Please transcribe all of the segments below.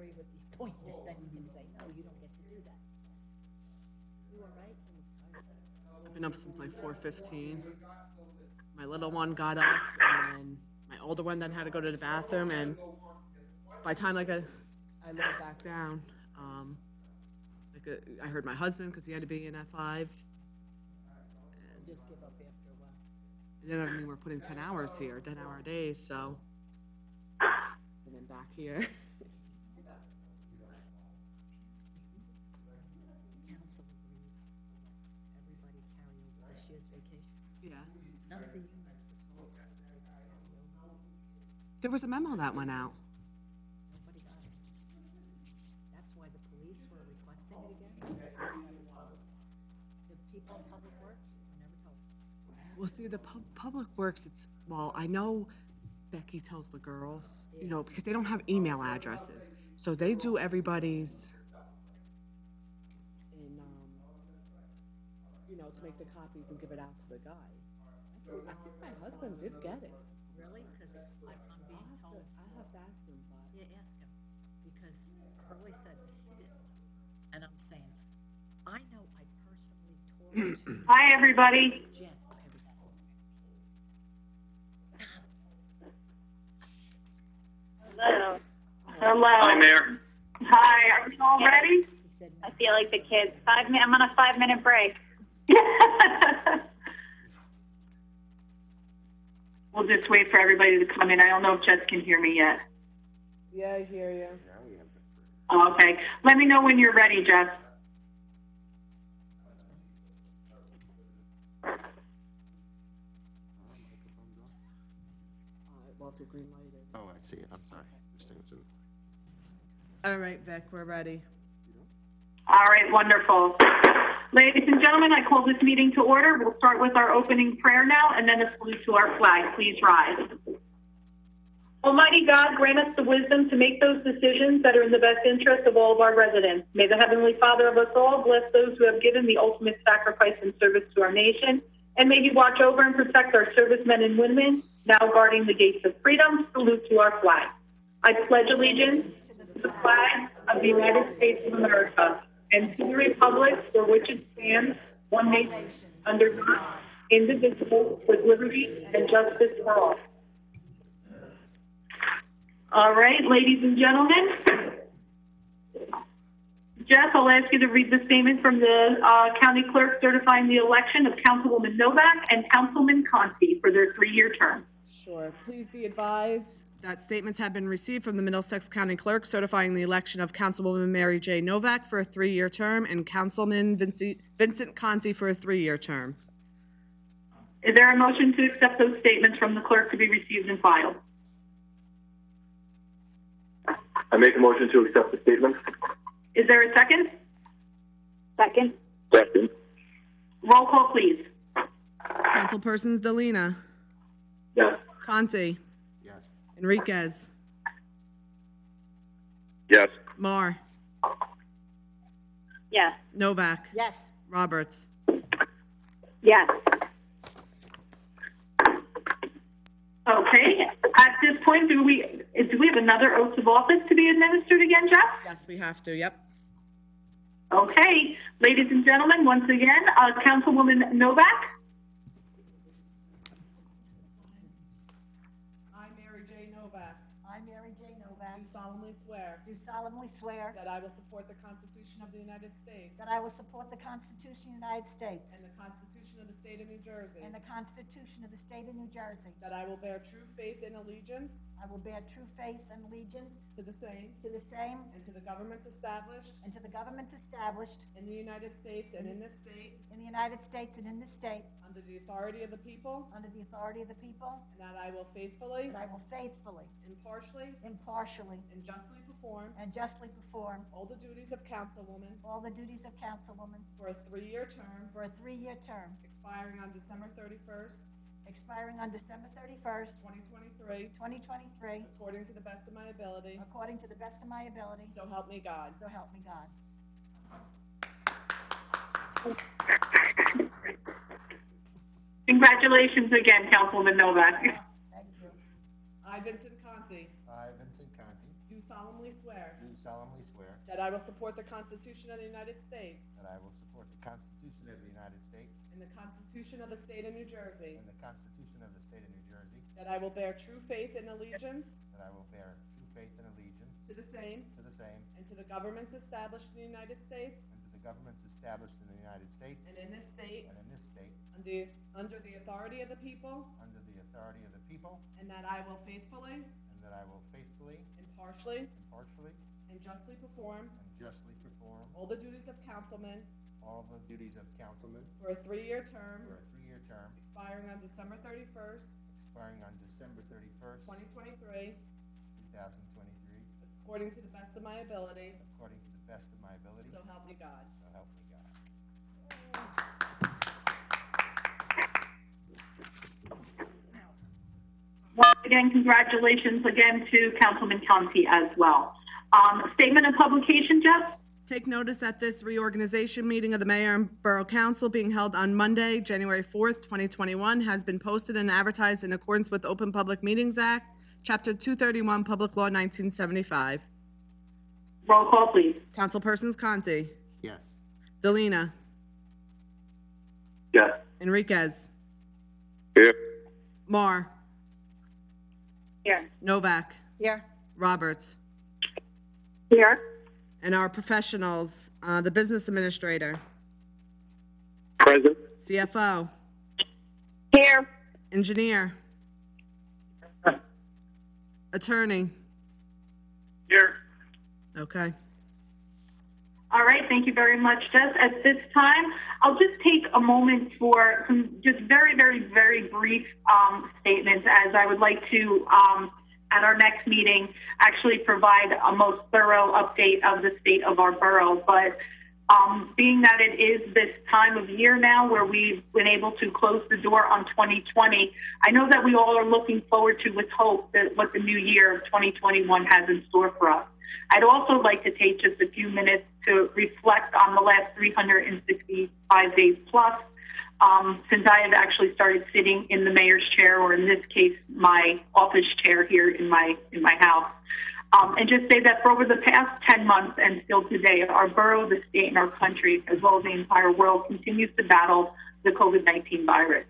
agree with the appointed, then you can say, no, you don't get to do that. You all right? I've been up since like 4:15. My little one got up, and then my older one then had to go to the bathroom, and by the time I laid it back down, I heard my husband because he had to be in at 5. Just give up after a while. And then I mean we're putting 10 hours here, 10-hour days, so and then back here. Council agreed, everybody carry over this year's vacation. Yeah. None of the unions were told. There was a memo that went out. Nobody got it. That's why the police were requesting it again, because they haven't told. The people in Public Works were never told. Well, see, the Public Works, well, I know Becky tells the girls, you know, because they don't have email addresses. So they do everybody's in, you know, to make the copies and give it out to the guys. I think my husband did get it. Really? Because I'm being told. I'll have to ask him, but. Yeah, ask him, because Curly said that he didn't. And I'm saying, I know I personally talked to Hi, everybody. Jen. Okay, we got it. Hello. Hello. Hi, Mayor. Hi, are we all ready? He said, I feel like the kids. I'm on a 5-minute break. We'll just wait for everybody to come in. I don't know if Jess can hear me yet. Yeah, I hear you. Oh, okay. Let me know when you're ready, Jess. Well, if your green light is. Oh, I see it. I'm sorry. This thing was in. All right, Vic, we're ready. All right, wonderful. Ladies and gentlemen, I call this meeting to order. We'll start with our opening prayer now and then a salute to our flag. Please rise. Almighty God, grant us the wisdom to make those decisions that are in the best interest of all of our residents. May the Heavenly Father of us all bless those who have given the ultimate sacrifice and service to our nation, and may He watch over and protect our servicemen and women now guarding the gates of freedom. Salute to our flag. I pledge allegiance to the flag of the United States of America and to the republic for which it stands, one nation, under God, indivisible, with liberty and justice for all. All right, ladies and gentlemen. Jess, I'll ask you to read the statement from the county clerk certifying the election of Councilwoman Novak and Councilman Conti for their 3-year term. Sure. Please be advised that statements have been received from the Middlesex County Clerk certifying the election of Councilwoman Mary J. Novak for a 3-year term and Councilman Vincent Conti for a 3-year term. Is there a motion to accept those statements from the clerk to be received and filed? I make a motion to accept the statement. Is there a second? Second. Second. Roll call, please. Councilpersons Delina, Yes. Conti, Yes. Enriquez, Yes. Marr, Yes. Novak, yes, Roberts. Yes. Okay. At this point, do we have another oath of office to be administered again, Jeff? Yes, we have to, yep. Okay. Ladies and gentlemen, once again, Councilwoman Novak. I, Mary J. Novak, I, Mary J. Novak, do solemnly swear do solemnly swear that I will support the Constitution of the United States that I will support the Constitution of the United States and the Constitution of the State of New Jersey, and the Constitution of the State of New Jersey. that I will bear true faith and allegiance I will bear true faith and allegiance to the same to the same and to the governments established and to the governments established in the United States and in this state in the United States and in this state under the authority of the people, under the authority of the people, and that I will faithfully, that I will faithfully, impartially, impartially, and justly perform and justly perform all the duties of councilwoman all the duties of councilwoman for a 3-year term for a 3-year term expiring on December 31st, expiring on December 31st, 2023, 2023, according to the best of my ability. according to the best of my ability, So help me God. so help me God. Congratulations again, Councilwoman Novak. Thank you. I, Vincent Conti, I, Vincent Conti, do solemnly swear do solemnly swear that I will support the Constitution of the United States that I will support the Constitution of the United States and the Constitution of the State of New Jersey, and the Constitution of the State of New Jersey, that I will bear true faith and allegiance that I will bear true faith and allegiance to the same to the same and to the governments established in the United States and to the governments established in the United States and in this state and in this state under the authority of the people, under the authority of the people, and that I will faithfully, and that I will faithfully, impartially, impartially, and justly perform and justly perform all the duties of councilman all the duties of councilman for a 3-year term for a 3-year term expiring on December 31st, expiring on December 31st, 2023, 2023, according to the best of my ability, according to the best of my ability, so help me God. so help me God. Once again, congratulations again to Councilman Conti as well. Statement of publication, Jeff? Take notice that this reorganization meeting of the Mayor and Borough Council being held on Monday, January 4th, 2021, has been posted and advertised in accordance with Open Public Meetings Act, Chapter 231, Public Law 1975. Roll call, please. Councilpersons Conti, Yes. Delina, Yes. Enriquez, Here. Marr, Here. Novak, Here. Roberts, Here. and our professionals, the Business Administrator, Present. CFO, Here. Engineer, Attorney. Here. Okay. All right, thank you very much, Jess. At this time, I'll just take a moment for some just very, very, very brief statements, as I would like to, at our next meeting, actually provide a most thorough update of the state of our borough. But being that it is this time of year now where we've been able to close the door on 2020, I know that we all are looking forward to with hope that what the new year of 2021 has in store for us. I'd also like to take just a few minutes to reflect on the last 365 days plus since I have actually started sitting in the mayor's chair, or in this case, my office chair here in my house. And just say that for over the past 10 months and still today, our borough, the state, and our country, as well as the entire world, continues to battle the COVID-19 virus.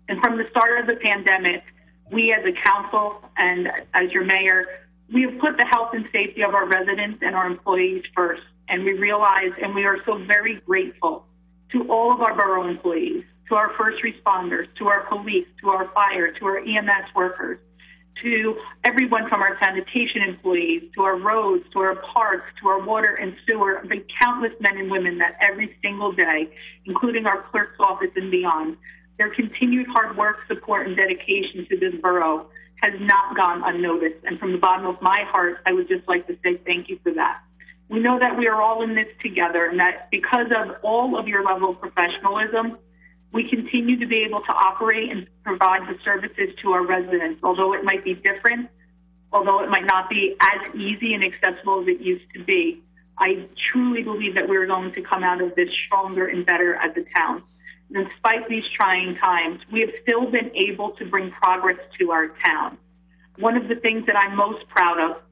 And from the start of the pandemic, we as a council and as your mayor, we have put the health and safety of our residents and our employees first. And we realize, and we are so very grateful to all of our borough employees, to our first responders, to our police, to our fire, to our EMS workers, to everyone from our sanitation employees, to our roads, to our parks, to our water and sewer, the countless men and women that every single day, including our clerk's office and beyond, their continued hard work, support, and dedication to this borough has not gone unnoticed. And from the bottom of my heart, I would just like to say thank you for that. We know that we are all in this together, and that because of all of your level of professionalism, we continue to be able to operate and provide the services to our residents. Although it might be different, although it might not be as easy and accessible as it used to be, I truly believe that we're going to come out of this stronger and better as a town. And despite these trying times, we have still been able to bring progress to our town. One of the things that I'm most proud of,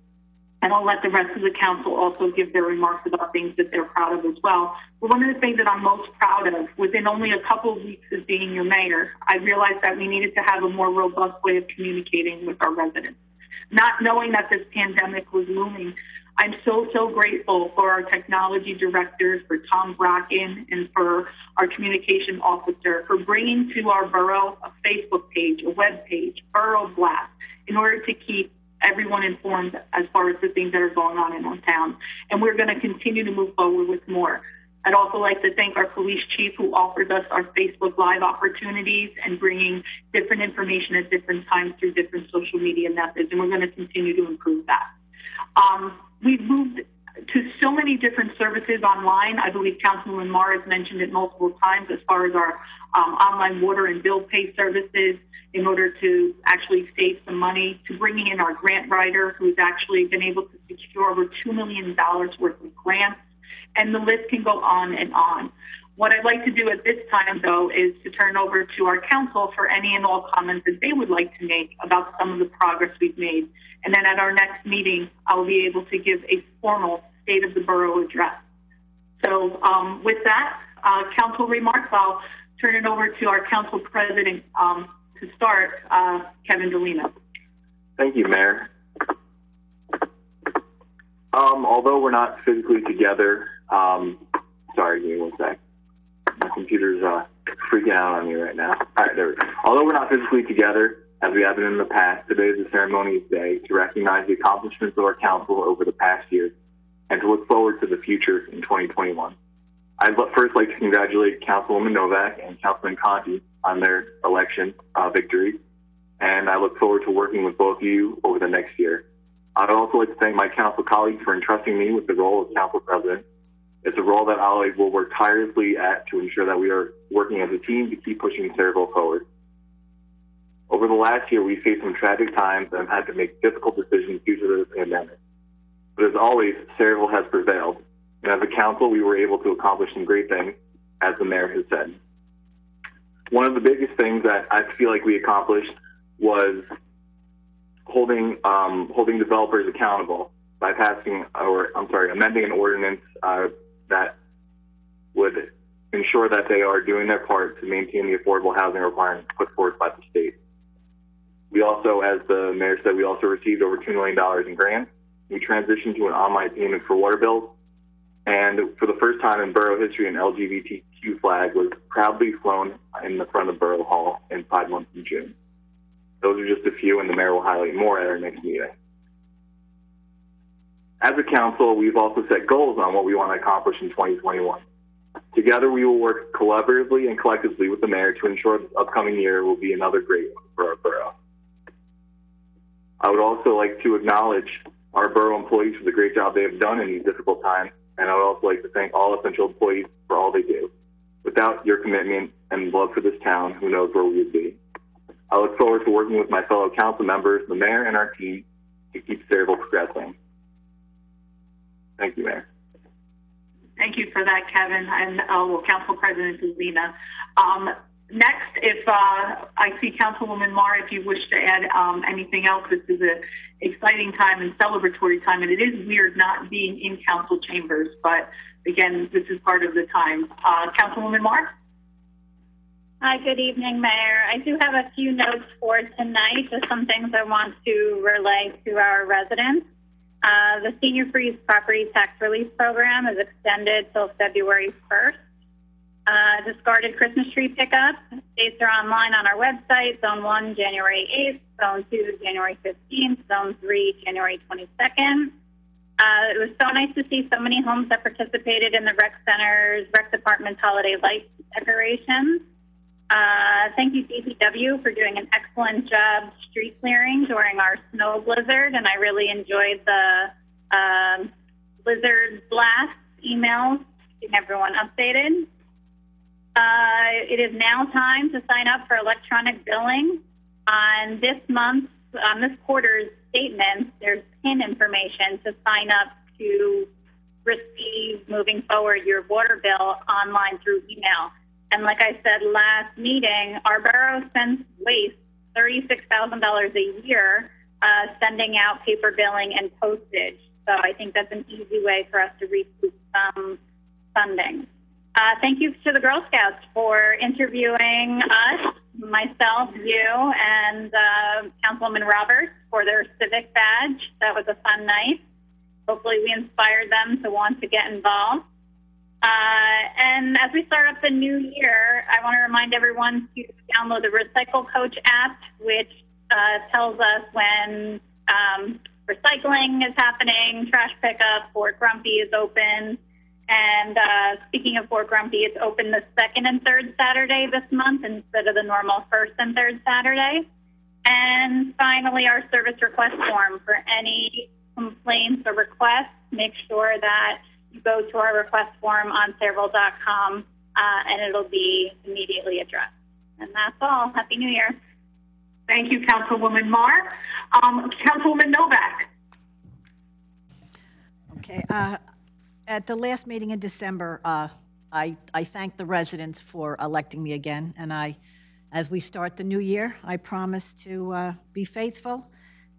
and I'll let the rest of the council also give their remarks about things that they're proud of as well. But one of the things that I'm most proud of, within only a couple of weeks of being your mayor, I realized that we needed to have a more robust way of communicating with our residents. Not knowing that this pandemic was looming, I'm so, so grateful for our technology directors, for Tom Bracken, and for our communication officer for bringing to our borough a Facebook page, a web page, Borough Blast, in order to keep everyone informed as far as the things that are going on in our town. And we're going to continue to move forward with more. I'd also like to thank our police chief who offered us our Facebook Live opportunities and bringing different information at different times through different social media methods. And we're going to continue to improve that. We've moved to so many different services online. I believe Councilwoman Marr has mentioned it multiple times as far as our online water and bill pay services in order to actually save some money, to bringing in our grant writer who's actually been able to secure over $2 million worth of grants. And the list can go on and on. What I'd like to do at this time, though, is to turn over to our council for any and all comments that they would like to make about some of the progress we've made. And then at our next meeting, I'll be able to give a formal State of the Borough address. So with that, council remarks, I'll turn it over to our council president to start, Kevin Delina. Thank you, Mayor. Although we're not physically together, sorry, give me one sec. My computer's freaking out on me right now. All right, there we go. Although we're not physically together, as we have been in the past, today is a ceremonious day to recognize the accomplishments of our council over the past year and to look forward to the future in 2021. I'd first like to congratulate Councilwoman Novak and Councilman Conti on their election victory, and I look forward to working with both of you over the next year. I'd also like to thank my council colleagues for entrusting me with the role of council president. It's a role that I will work tirelessly at to ensure that we are working as a team to keep pushing Sayreville forward. Over the last year, we faced some tragic times and have had to make difficult decisions due to the pandemic. But as always, Sayreville has prevailed. And as a council, we were able to accomplish some great things, as the mayor has said. One of the biggest things that I feel like we accomplished was holding developers accountable by amending an ordinance that would ensure that they are doing their part to maintain the affordable housing requirements put forth by the state. We also, as the mayor said, we also received over $2 million in grants. We transitioned to an online payment for water bills. And for the first time in borough history, an LGBTQ flag was proudly flown in the front of Borough Hall in Pride Month in June. Those are just a few, and the mayor will highlight more at our next meeting. As a council, we've also set goals on what we want to accomplish in 2021. Together, we will work collaboratively and collectively with the mayor to ensure this upcoming year will be another great one for our borough. I would also like to acknowledge our borough employees for the great job they have done in these difficult times, and I would also like to thank all essential employees for all they do. Without your commitment and love for this town, who knows where we would be. I look forward to working with my fellow council members, the mayor, and our team to keep Sayreville progressing. Thank you, Mayor. Thank you for that, Kevin, and Council President Delina. Next, if I see Councilwoman Marr, if you wish to add anything else, this is an exciting time and celebratory time, and it is weird not being in council chambers, but again, this is part of the time. Councilwoman Marr? Hi, good evening, Mayor. I do have a few notes for tonight, just some things I want to relay to our residents. The Senior Freeze Property Tax Relief Program is extended till February 1st. Discarded Christmas tree pickup. Dates are online on our website. Zone 1, January 8th. Zone 2, January 15th. Zone 3, January 22nd. It was so nice to see so many homes that participated in the rec center's rec department's holiday light decorations. Thank you, DPW, for doing an excellent job street clearing during our snow blizzard, and I really enjoyed the blizzard blast emails, keeping everyone updated. It is now time to sign up for electronic billing. On this quarter's statements, there's PIN information to sign up to receive, moving forward, your water bill online through email. And like I said last meeting, our borough spends $36,000 a year sending out paper billing and postage. So I think that's an easy way for us to recoup some funding. Thank you to the Girl Scouts for interviewing us, myself, you, and Councilwoman Roberts for their civic badge. That was a fun night. Hopefully we inspired them to want to get involved. And as we start up the new year, I want to remind everyone to download the Recycle Coach app, which tells us when recycling is happening, trash pickup, Fort Grumpy is open. And speaking of Fort Grumpy, it's open the second and third Saturday this month instead of the normal first and third Saturday. And finally, our service request form for any complaints or requests. Make sure that you go to our request form on Sayreville.com and it'll be immediately addressed. And that's all. Happy New Year. Thank you, Councilwoman Marr. Councilwoman Novak. Okay. At the last meeting in December, I thank the residents for electing me again, and as we start the new year, I promise to be faithful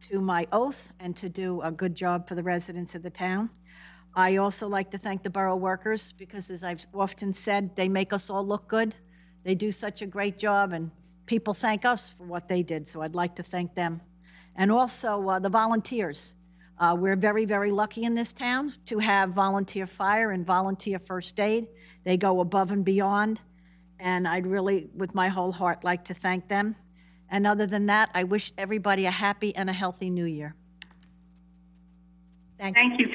to my oath and to do a good job for the residents of the town. I also like to thank the borough workers because, as I've often said, they make us all look good. They do such a great job, and people thank us for what they did, so I'd like to thank them. And also the volunteers. We're very, very lucky in this town to have volunteer fire and volunteer first aid. They go above and beyond, and I'd really, with my whole heart, like to thank them. And other than that, I wish everybody a happy and a healthy new year. Thank you. Thank you,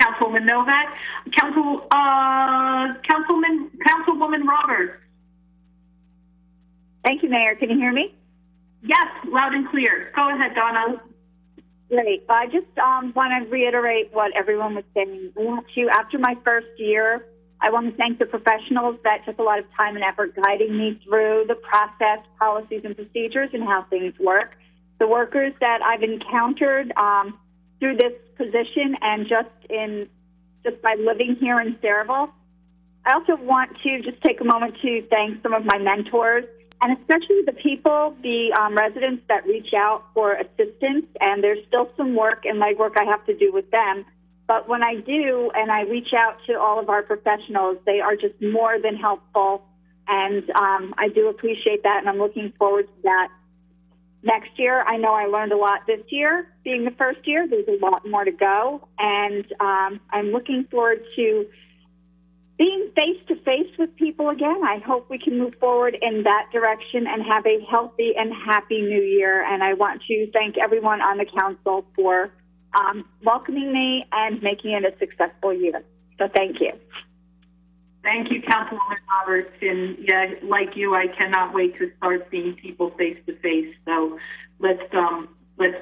Councilwoman Novak. Councilwoman Roberts. Thank you, Mayor. Can you hear me? Yes, loud and clear. Go ahead, Donna. Great. I just want to reiterate what everyone was saying. I want to, after my first year, I want to thank the professionals that took a lot of time and effort guiding me through the process, policies, and procedures and how things work. The workers that I've encountered through this position and just by living here in Saraville. I also want to just take a moment to thank some of my mentors, and especially the people, the residents that reach out for assistance, and there's still some work and legwork I have to do with them. But when I do, and I reach out to all of our professionals, they are just more than helpful, and I do appreciate that, and I'm looking forward to that. Next year, I know I learned a lot this year. Being the first year, there's a lot more to go, and I'm looking forward to being face-to-face with people again. I hope we can move forward in that direction and have a healthy and happy new year. And I want to thank everyone on the council for welcoming me and making it a successful year. So thank you. Thank you, Councilwoman Roberts. And yeah, like you, I cannot wait to start seeing people face-to-face. So let's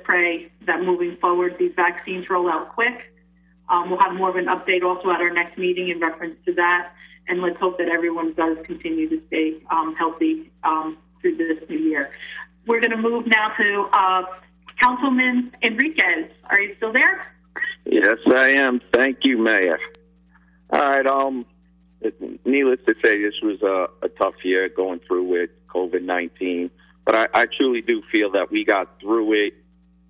pray that moving forward, these vaccines roll out quick. We'll have more of an update also at our next meeting in reference to that. And let's hope that everyone does continue to stay healthy through this new year. We're going to move now to Councilman Enriquez. Are you still there? Yes, I am. Thank you, Mayor. All right. Needless to say, this was a tough year going through with COVID-19, but I truly do feel that we got through it.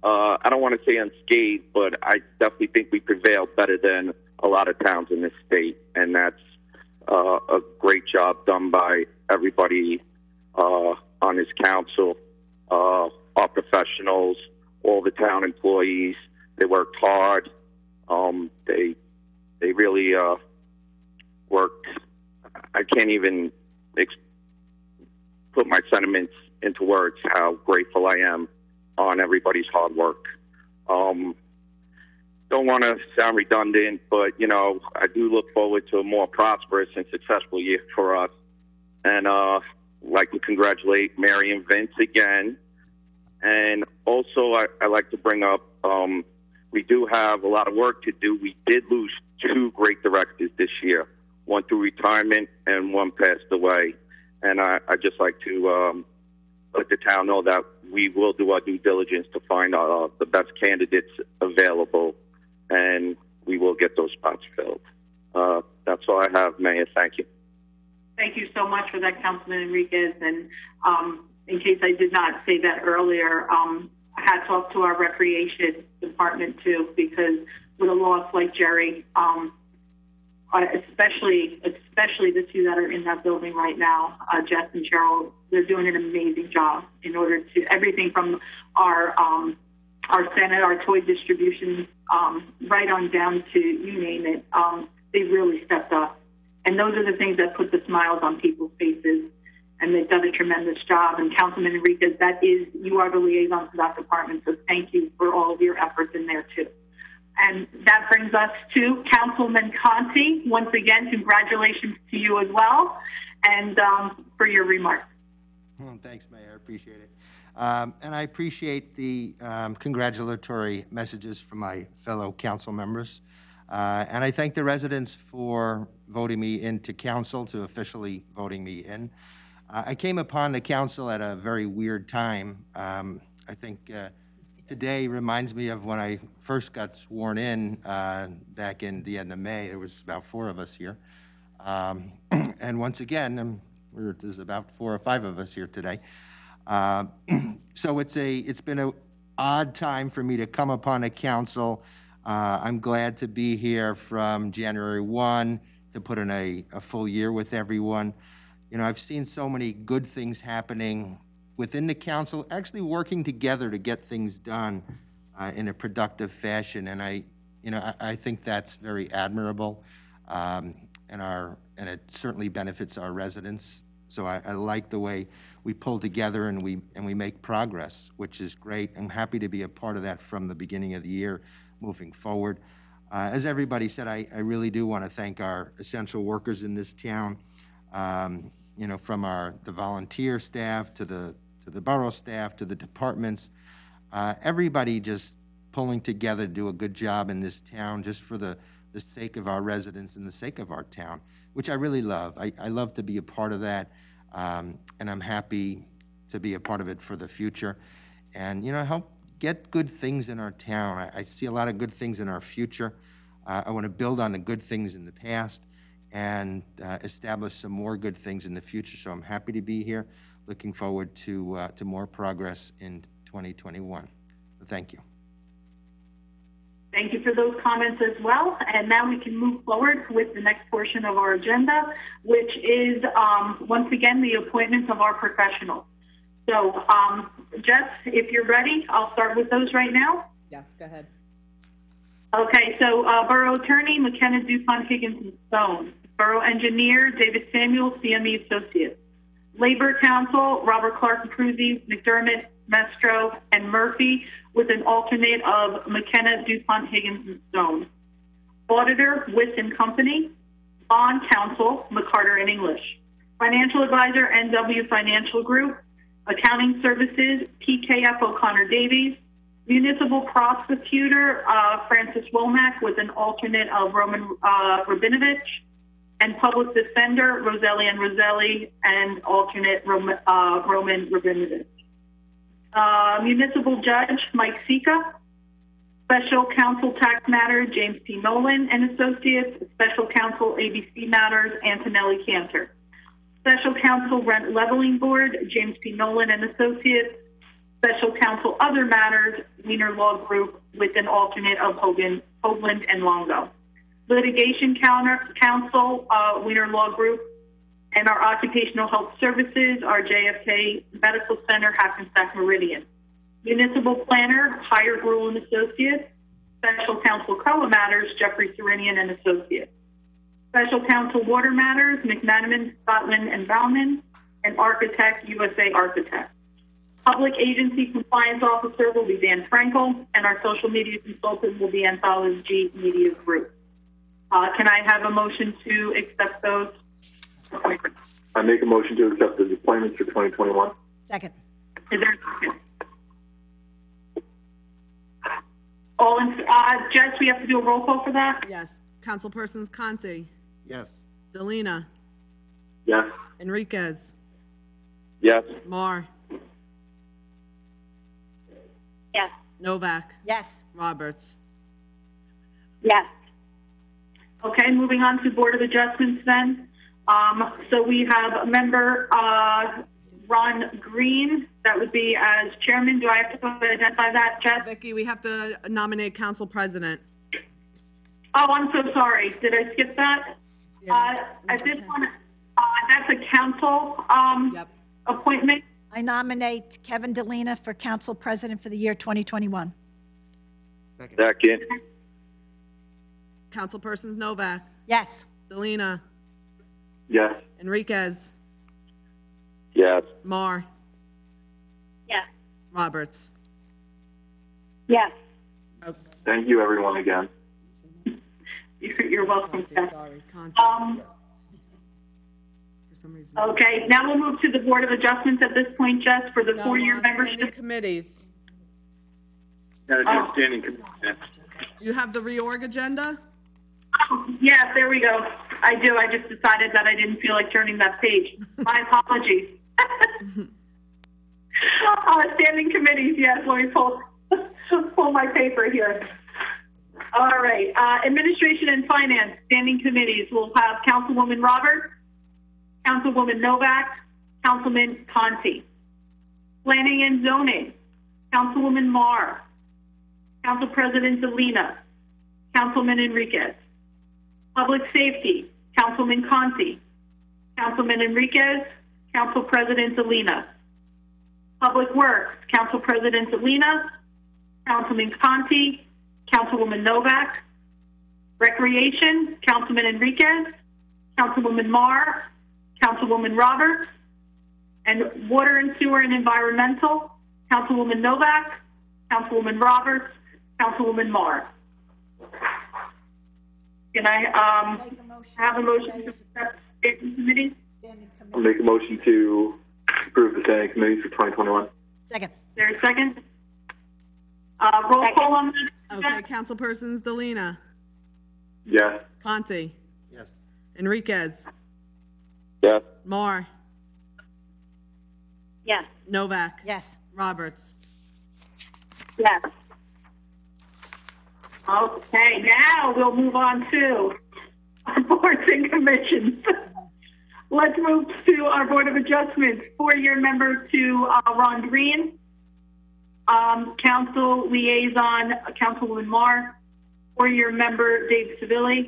I don't want to say unscathed, but I definitely think we prevailed better than a lot of towns in this state, and that's a great job done by everybody on this council, our professionals, all the town employees. They worked hard. They really worked. I can't even put my sentiments into words how grateful I am on everybody's hard work. Don't want to sound redundant, but, I do look forward to a more prosperous and successful year for us. And like to congratulate Mary and Vince again. And also, I like to bring up, we do have a lot of work to do. We did lose 2 great directors this year, one through retirement and one passed away. And I just like to let the town know that we will do our due diligence to find the best candidates available, and we will get those spots filled. That's all I have, Mayor. Thank you. Thank you so much for that, Councilman Enriquez. And in case I did not say that earlier, hats off to our recreation department too, because with a loss like Jerry, especially the 2 that are in that building right now, Jess and Cheryl, they're doing an amazing job in order to everything from our Senate, our toy distribution, right on down to you name it. They really stepped up, and those are the things that put the smiles on people's faces. And they've done a tremendous job. And Councilman Enriquez, you are the liaison to that department, so thank you for all of your efforts in there too. And that brings us to Councilman Conti. Once again, congratulations to you as well, and for your remarks. Thanks, Mayor. I appreciate it. And I appreciate the congratulatory messages from my fellow council members. And I thank the residents for voting me into council, to officially voting me in. I came upon the council at a very weird time. I think today reminds me of when I first got sworn in back in the end of May. There was about 4 of us here. And once again, there's about 4 or 5 of us here today. So it's been an odd time for me to come upon a council. I'm glad to be here from January 1 to put in a full year with everyone. You know, I've seen so many good things happening within the council, actually working together to get things done in a productive fashion, and I think that's very admirable, and it certainly benefits our residents. So I like the way we pull together and we make progress, which is great. I'm happy to be a part of that from the beginning of the year, moving forward. As everybody said, I really do want to thank our essential workers in this town. You know, from the volunteer staff to the borough staff to the departments, everybody just pulling together to do a good job in this town, just for the sake of our residents and the sake of our town, which I really love. I love to be a part of that, and I'm happy to be a part of it for the future, and you know, help get good things in our town. I see a lot of good things in our future. I want to build on the good things in the past and establish some more good things in the future. So I'm happy to be here. Looking forward to more progress in 2021. So thank you. Thank you for those comments as well. And now we can move forward with the next portion of our agenda, which is, once again, the appointments of our professionals. So, Jess, if you're ready, I'll start with those right now. Yes, go ahead. Okay, so Borough Attorney, McKenna DuPont Higgins and Stone. Borough Engineer, David Samuel, CME Associates. Labor Council, Robert Clark Cruzzi, McDermott, Mestro, and Murphy, with an alternate of McKenna DuPont Higgins and Stone. Auditor, Wiss and Company. Bond Counsel, McCarter and English. Financial Advisor, NW Financial Group. Accounting Services, PKF O'Connor Davies. Municipal Prosecutor, Francis Womack, with an alternate of Roman Rabinovich. And Public Defender, Roselli and Roselli, and alternate Roman Rabinovich. Municipal Judge, Mike Sika. Special Counsel Tax Matters, James P. Nolan and Associates. Special Counsel ABC Matters, Antonelli Cantor. Special Counsel Rent Leveling Board, James P. Nolan and Associates. Special Counsel Other Matters, Wiener Law Group, with an alternate of Hoagland and Longo. Litigation Counsel, Wiener Law Group, and our Occupational Health Services, our JFK Medical Center, Hackensack Meridian. Municipal Planner, Higher Rule and Associates. Special Counsel COA Matters, Jeffrey Serenian and Associates. Special Counsel Water Matters, McManaman, Scotland and Bauman, and Architect, USA Architect. Public Agency Compliance Officer will be Dan Frankel, and our social media consultant will be Anthology Media Group. Can I have a motion to accept those appointments? I make a motion to accept the appointments for 2021. Second. Is there a second? All in, Jess, we have to do a roll call for that? Yes. Councilpersons Conti, Yes. Delina, Yes. Enriquez, Yes. Marr, Yes. Novak, Yes. Roberts. Yes. Okay, moving on to Board of Adjustments then. So we have a member, Ron Green, that would be as chairman. Do I have to identify that, Jess? Vicky, we have to nominate Council President. Oh, I'm so sorry. Did I skip that? Yeah, I did want to, that's a council Yep. appointment. I nominate Kevin Delina for council president for the year 2021. Second. Councilpersons Novak, Yes. Delina, Yes. Enriquez, Yes. Marr, Yes. Roberts. Yes. Thank you, everyone, again. You're welcome, Jess. Sorry, Conti. For some reason. Okay, now we'll move to the Board of Adjustments at this point, Jess, for the No, four-year standing membership. committees. Oh. Standing committee. Do you have the reorg agenda? Yes, there we go. I do. I just decided that I didn't feel like turning that page. My apologies. Standing committees, yes. Let me pull my paper here. All right. Administration and Finance Standing Committees will have Councilwoman Roberts, Councilwoman Novak, Councilman Conti. Planning and Zoning, Councilwoman Marr, Council President Zelina, Councilman Enriquez. Public Safety, Councilman Conti, Councilman Enriquez, Council President Zelina. Public Works, Council President Zelina, Councilman Conti, Councilwoman Novak. Recreation, Councilman Enriquez, Councilwoman Marr, Councilwoman Roberts. And Water and Sewer and Environmental, Councilwoman Novak, Councilwoman Roberts, Councilwoman Marr. Can I have a motion to accept standing committee? I'll make a motion to approve the standing committees for 2021. Second. Is there a second? Roll call on that. Okay, Councilpersons Delina, Yes. Conti, Yes. Enriquez, Yes. Marr, Yes. Novak, Yes. Roberts. Yes. Okay, now we'll move on to our boards and commissions. Let's move to our Board of Adjustments. 4-year member to Ron Green. Council Liaison, Councilwoman Marr. 4-year member, Dave Seville.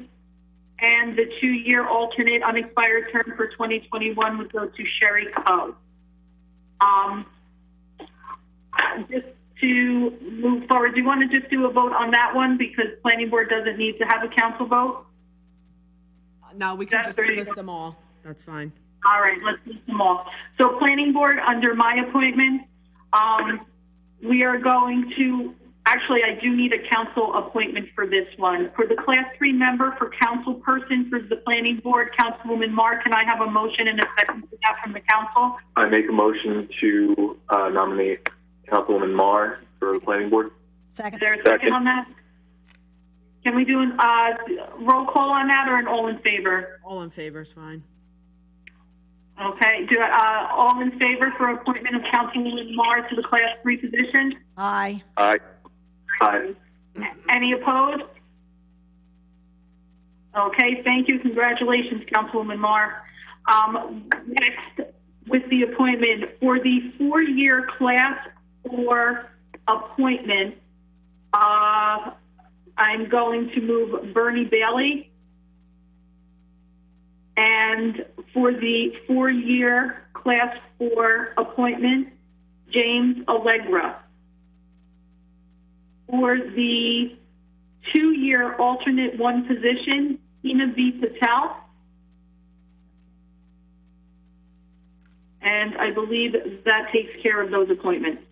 And the 2-year alternate unexpired term for 2021 would go to Sherry Coe. Just to move forward, do you want to just do a vote on that one because planning board doesn't need to have a council vote? No, we can That's just very list good. them all. That's fine. All right, let's list them all. So planning board, under my appointment, we are going to, actually, I do need a council appointment for this one. For the Class 3 member for council person for the planning board, Councilwoman Marr, can I have a motion and a second to that from the council? I make a motion to nominate Councilwoman Marr for the planning board. Second. Is there a second on that? Can we do a roll call on that or an all in favor? All in favor is fine. Okay, all in favor for appointment of Councilwoman Marr to the Class 3 position? Aye. Aye. Aye. Any opposed? Okay, thank you. Congratulations, Councilwoman Marr. Next, with the appointment for the 4-year Class 4 appointment, I'm going to move Bernie Bailey. And for the 4-year Class 4 appointment, James Allegra. For the 2-year alternate 1 position, Tina V. Patel. And I believe that takes care of those appointments.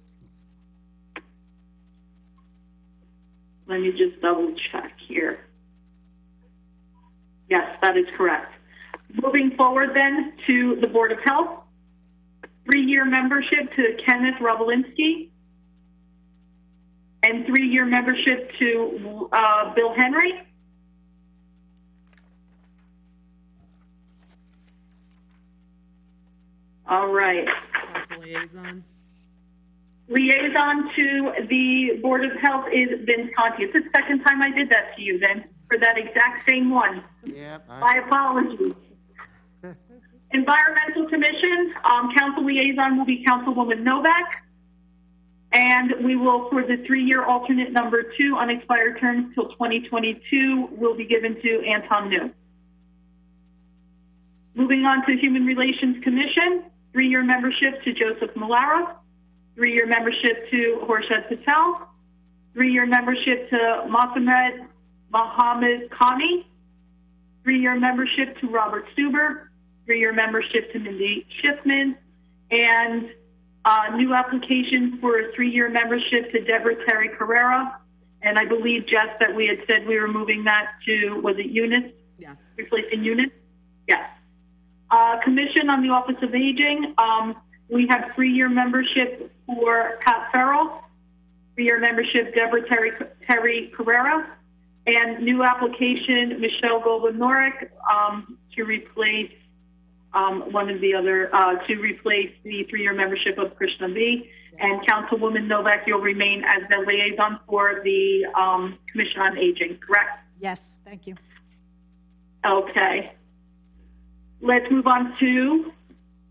Let me just double check here. Yes, that is correct. Moving forward then to the Board of Health. 3-year membership to Kenneth Robolinski. And 3-year membership to Bill Henry. All right. Council liaison. Liaison to the Board of Health is Vince Conti. It's the second time I did that to you, Vince, for that exact same one. Yeah. My apologies. Environmental Commission, Council Liaison will be Councilwoman Novak. And we will, for the 3-year alternate number 2, unexpired terms till 2022, will be given to Anton New. Moving on to Human Relations Commission, 3-year membership to Joseph Malara, 3-year membership to Horshad Patel, 3-year membership to Mohammed Khani, 3-year membership to Robert Stuber, 3-year membership to Mindy Schiffman, and new application for a 3-year membership to Deborah Terry Carrera. And I believe, Jess, that we had said we were moving that to, was it Eunice? Yes. Replacing Eunice? Yes. Commission on the Office of Aging, we have 3-year membership for Pat Farrell, 3-year membership Deborah Terry Carrera, and new application Michelle Goldman-Norick to replace one of the other, to replace the 3-year membership of Krishna B. And Councilwoman Novak, you'll remain as the liaison for the Commission on Aging, correct? Yes, thank you. Okay. Let's move on to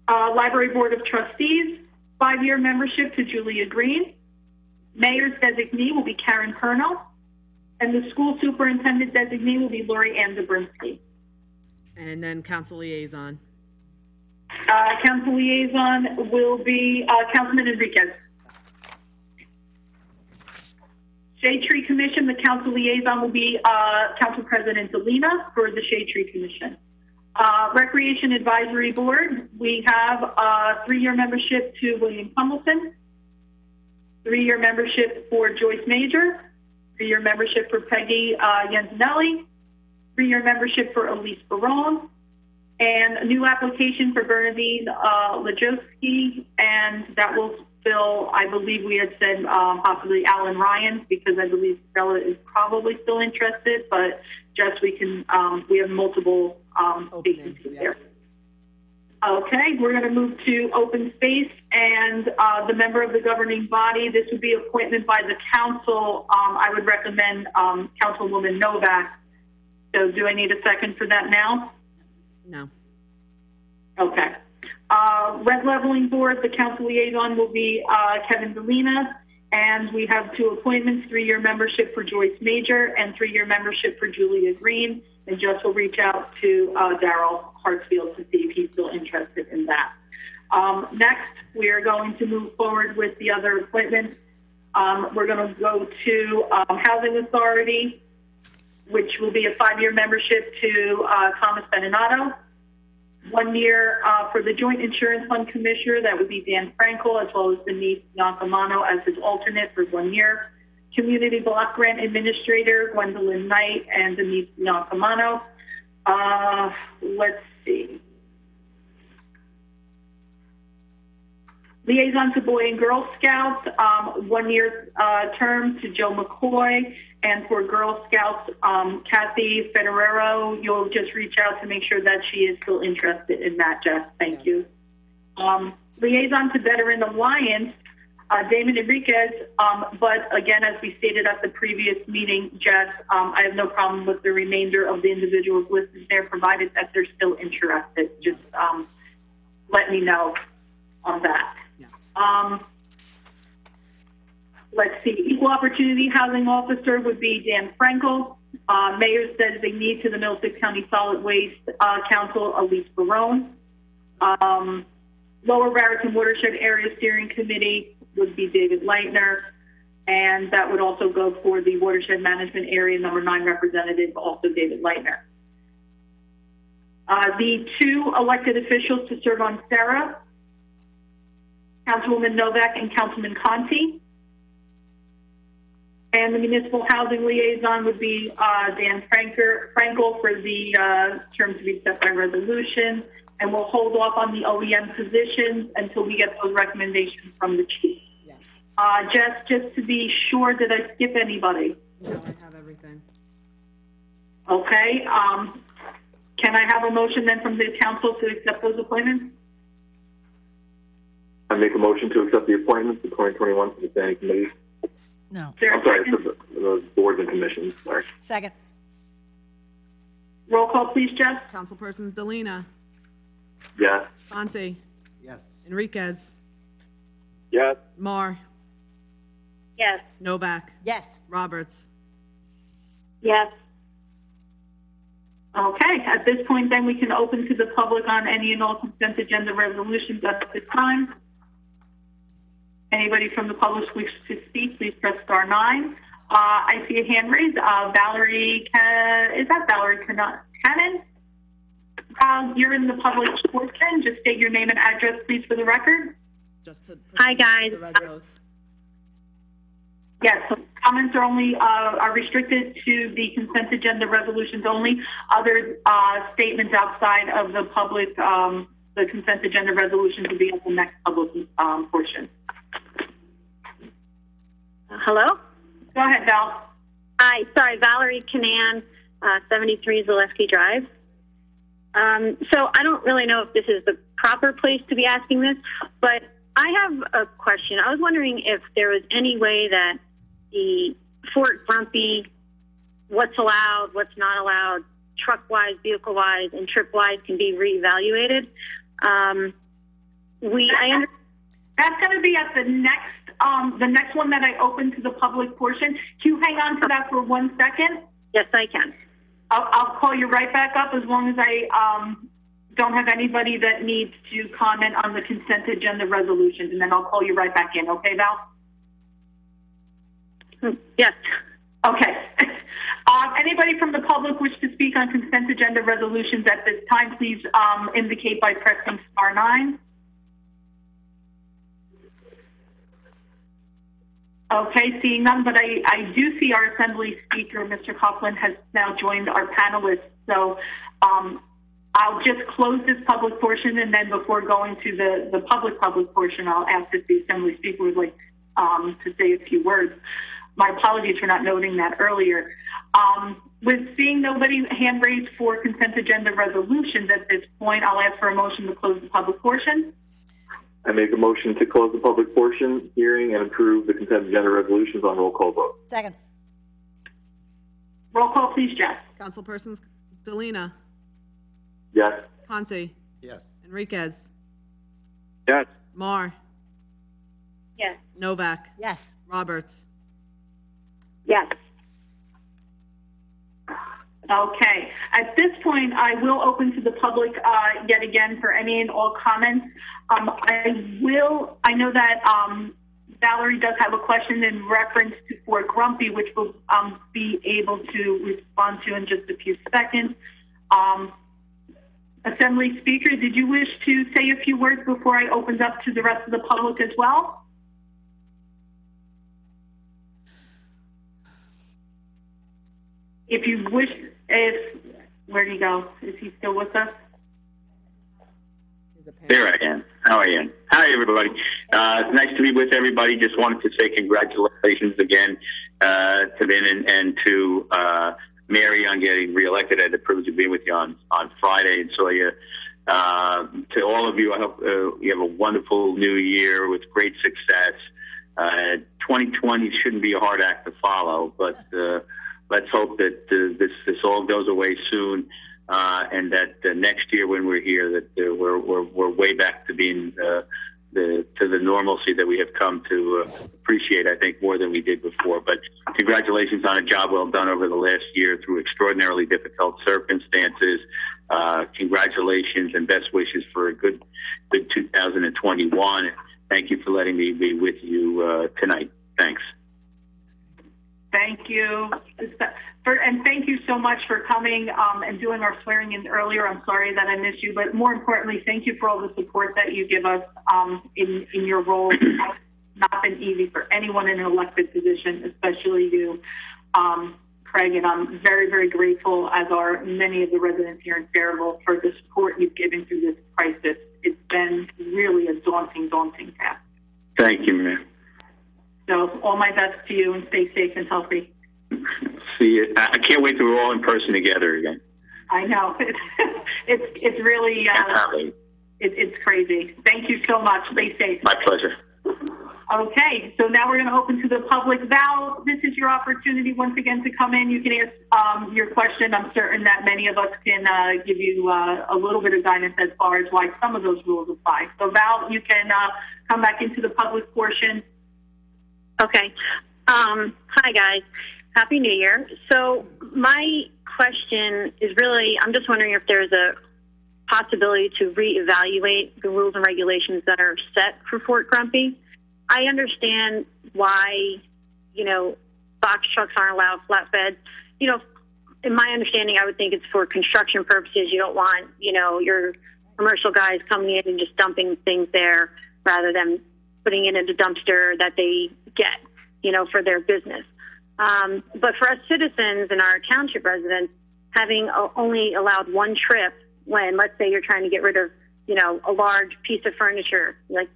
Library Board of Trustees. 5-year membership to Julia Green. Mayor's designee will be Karen Pernell. And the school superintendent designee will be Lori Ann Dobrinsky. And then council liaison. Council liaison will be Councilman Enriquez. Shade Tree Commission, the council liaison will be Council President Delina for the Shade Tree Commission. Recreation Advisory Board, we have a 3-year membership to William Humbleton, 3-year membership for Joyce Major, 3-year membership for Peggy Yenzinelli, 3-year membership for Elise Barone, and a new application for Bernadine Lajowski, and that will fill, I believe we had said possibly Alan Ryan, because I believe Stella is probably still interested, but just we can, we have multiple vacancies there. Okay, we're going to move to open space and the member of the governing body. This would be appointment by the council. I would recommend Councilwoman Novak. So do I need a second for that now? No. Okay. Rent Leveling Board, the council liaison will be Kevin Delina, and we have 2 appointments, 3-year membership for Joyce Major and 3-year membership for Julia Green, and Jess will reach out to Darryl Hartsfield to see if he's still interested in that. Next, we are going to move forward with the other appointments. We're going to go to Housing Authority, which will be a 5-year membership to Thomas Beninato. 1 year for the Joint Insurance Fund Commissioner, that would be Dan Frankel, as well as Denise Biancamano as his alternate for 1 year. Community Block Grant Administrator, Gwendolyn Knight and Denise Biancamano. Let's see. Liaison to Boy and Girl Scouts, 1 year term to Joe McCoy. And for Girl Scouts, Kathy Federero, you'll just reach out to make sure that she is still interested in that, Jess. Thank you. Liaison to Veteran Alliance, Damon Enriquez, but again, as we stated at the previous meeting, Jess, I have no problem with the remainder of the individuals listed there, provided that they're still interested. Just let me know on that. Yeah. Let's see, Equal Opportunity Housing Officer would be Dan Frankel. Mayor's designee to the Middlesex County Solid Waste Council, Elise Barone. Lower Raritan Watershed Area Steering Committee would be David Leitner. And that would also go for the Watershed Management Area number 9 representative, also David Leitner. The 2 elected officials to serve on SARA, Councilwoman Novak and Councilman Conti. And the Municipal Housing Liaison would be Dan Frankel for the term to be set by resolution. And we'll hold off on the OEM positions until we get those recommendations from the chief. Yes. Jess, just to be sure, did I skip anybody? No, I have everything. Okay. Can I have a motion then from the council to accept those appointments? I make a motion to accept the appointments for 2021 for the standing committee. No. I'm sorry, for the boards and commissions. Sorry. Second. Roll call, please, Jess. Councilpersons Delina, Yes. Fonte, Yes. Enriquez, Yes. Marr, Yes. Novak, Yes. Roberts. Yes. Okay, at this point then we can open to the public on any and all consent agenda resolutions at this time. Anybody from the public who wishes to speak, please press star 9. I see a hand raised. Valerie, is that Valerie Cannon? You're in the public portion. Just state your name and address, please, for the record. Just to Hi, guys. The resos. Yes, so comments are only are restricted to the consent agenda resolutions only. Other statements outside of the public, the consent agenda resolutions will be at the next public portion. Hello? Go ahead, Val. Hi, sorry, Valerie Canan, 73 Zaleski Drive. So I don't really know if this is the proper place to be asking this, but I have a question. I was wondering if there was any way that the Fort Grumpy, what's allowed, what's not allowed, truck-wise, vehicle-wise, and trip-wise can be reevaluated. That's going to be at the next one that I open to the public portion. Can you hang on to that for 1 second? Yes, I can. I'll call you right back up as long as I don't have anybody that needs to comment on the consent agenda resolutions, and then I'll call you right back in. Okay, Val? Yes. Okay. Anybody from the public wish to speak on consent agenda resolutions at this time, please indicate by pressing *9. Okay, seeing none, but I do see our Assembly Speaker, Mr. Coughlin, has now joined our panelists. So I'll just close this public portion, and then before going to the public portion, I'll ask if the Assembly Speaker would like to say a few words. My apologies for not noting that earlier. With seeing nobody hand raised for consent agenda resolutions at this point, I'll ask for a motion to close the public portion. I make a motion to close the public portion, hearing, and approve the consent agenda resolutions on roll call vote. Second. Roll call, please, Jeff. Councilpersons Delina, Yes. Conti, Yes. Enriquez, Yes. Marr, Yes. Novak, Yes. Roberts. Yes. Okay. At this point, I will open to the public yet again for any and all comments. I know that Valerie does have a question in reference to Fort Grumpy, which we'll be able to respond to in just a few seconds. Assembly Speaker, did you wish to say a few words before I opened up to the rest of the public as well? If you wish, where'd he go? Is he still with us? There I am. How are you? Hi, everybody. It's nice to be with everybody. Just wanted to say congratulations again to Vin and to Mary on getting reelected. I had the privilege of being with you on Friday and saw you. To all of you, I hope you have a wonderful new year with great success. 2020 shouldn't be a hard act to follow, but let's hope that this all goes away soon, and that next year when we're here, that we're way back to being to the normalcy that we have come to appreciate, I think, more than we did before. But congratulations on a job well done over the last year through extraordinarily difficult circumstances. Congratulations and best wishes for a good 2021. Thank you for letting me be with you tonight. Thanks. Thank you. And thank you so much for coming and doing our swearing in earlier. I'm sorry that I missed you, but more importantly, thank you for all the support that you give us in your role. It's not been easy for anyone in an elected position, especially you, Craig, and I'm very, very grateful, as are many of the residents here in Fairville, for the support you've given through this crisis. It's been really a daunting task. Thank you, man. So all my best to you, and stay safe and healthy. See you. I can't wait till we're all in person together again. I know. It's really, it's crazy. Thank you so much. Stay safe. My pleasure. Okay, so now we're going to open to the public. Val, this is your opportunity once again to come in. You can ask your question. I'm certain that many of us can give you a little bit of guidance as far as why some of those rules apply. So Val, you can come back into the public portion. Okay. Hi, guys. Happy New Year. So my question is really, I'm just wondering if there's a possibility to reevaluate the rules and regulations that are set for Fort Grumpy. I understand why, box trucks aren't allowed, flatbeds. In my understanding, I would think it's for construction purposes. You don't want, your commercial guys coming in and just dumping things there rather than putting it in a dumpster that they get, for their business. But for us citizens and our township residents, having only allowed one trip when, let's say, you're trying to get rid of, a large piece of furniture, like,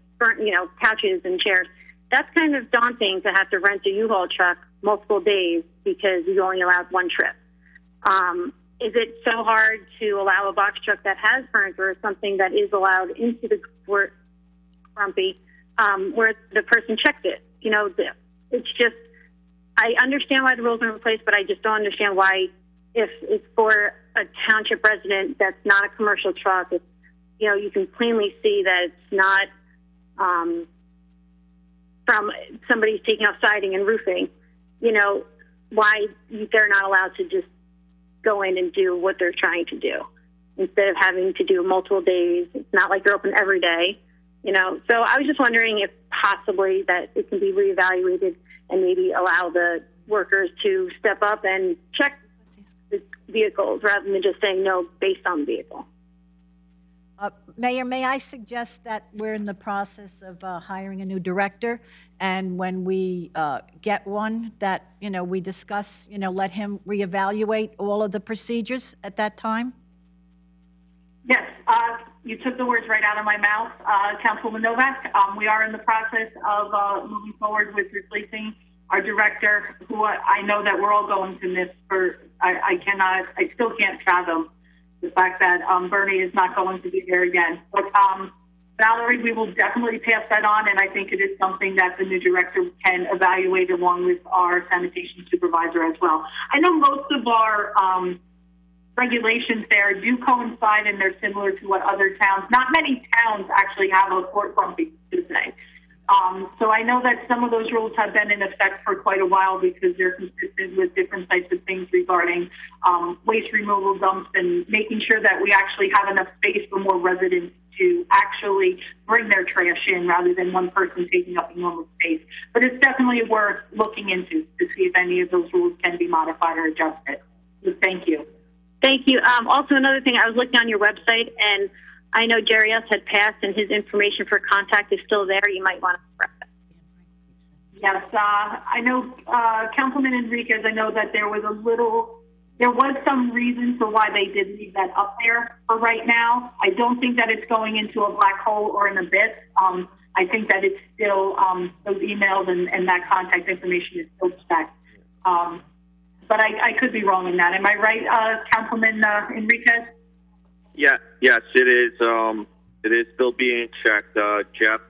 couches and chairs, that's kind of daunting to have to rent a U-Haul truck multiple days because you only allowed one trip. Is it so hard to allow a box truck that has furniture or something that is allowed into the Fort Grumpy where the person checked it. You know, it's just, I understand why the rules are in place, but I just don't understand why, if it's for a township resident that's not a commercial truck, it's, you know, you can plainly see that it's not from somebody's taking off siding and roofing, you know, why they're not allowed to just go in and do what they're trying to do instead of having to do multiple days. It's not like they're open every day, you know. So I was just wondering if possibly that it can be reevaluated and maybe allow the workers to step up and check the vehicles rather than just saying no based on the vehicle. Mayor, may I suggest that we're in the process of hiring a new director, and when we get one, that, you know, we discuss, you know, let him reevaluate all of the procedures at that time? Yes, you took the words right out of my mouth, Councilwoman Novak. We are in the process of moving forward with replacing our director, who I know that we're all going to miss. I still can't fathom the fact that Bernie is not going to be there again. But Valerie, we will definitely pass that on, and I think it is something that the new director can evaluate along with our sanitation supervisor as well. I know most of our regulations there do coincide, and they're similar to what other towns, not many towns actually have a courtroom to say. So I know that some of those rules have been in effect for quite a while because they're consistent with different types of things regarding waste removal dumps and making sure that we actually have enough space for more residents to actually bring their trash in rather than one person taking up enormous space. But it's definitely worth looking into to see if any of those rules can be modified or adjusted. So thank you. Thank you. Also, another thing, I was looking on your website, and I know Jerry S. had passed, and his information for contact is still there. You might want to correct it. Yes, I know, Councilman Enriquez, I know that there was some reason for why they did leave that up there for right now. I don't think that it's going into a black hole or an abyss. I think that it's still, those emails and that contact information is still checked. But I could be wrong in that. Am I right, Councilman Enriquez? Yeah, yes, it is. It is still being checked. Jeff,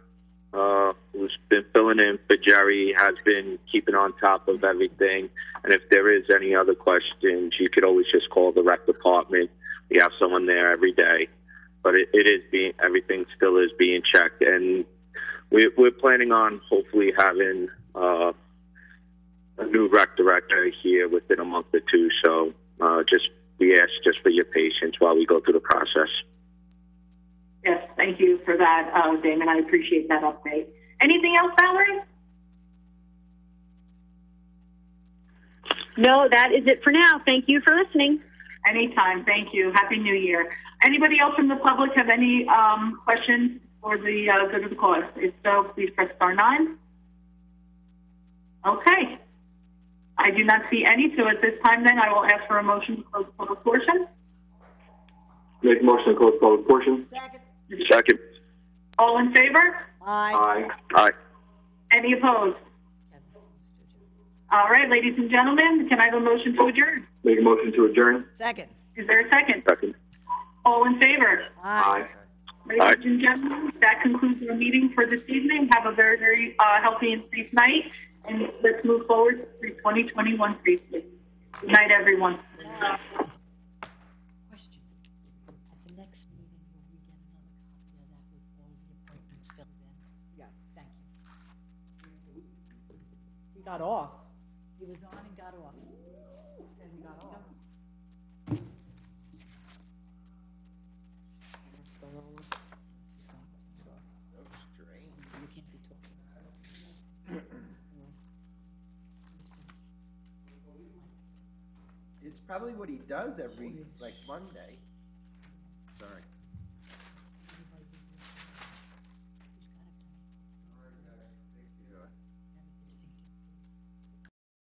who's been filling in for Jerry, has been keeping on top of everything. And if there is any other questions, you could always just call the rec department. We have someone there every day. But everything still is being checked. And we're planning on hopefully having a new rec director here within a month or two. So we ask just for your patience while we go through the process. Yes, thank you for that, Damon. I appreciate that update. Anything else, Valerie? No, that is it for now. Thank you for listening. Anytime. Thank you. Happy New Year. Anybody else from the public have any questions for the good of the cause? If so, please press *9. Okay. I do not see any, so at this time, then, I will ask for a motion to close the public portion. Make a motion to close the public portion. Second. All in favor? Aye. Aye. Any opposed? All right, ladies and gentlemen, can I have a motion to adjourn? Make a motion to adjourn. Second. Is there a second? Second. All in favor? Aye. Ladies and gentlemen, that concludes our meeting for this evening. Have a very, very healthy and safe night, and let's move forward through 2021 safely. Good night, everyone. Question. At the next meeting, will we get another copy of that with all the appointments filled in? Yes. Thank you. He got off. He was on and got off. And he got off. You can't be talking. It's probably what he does every, like, Monday. Sorry.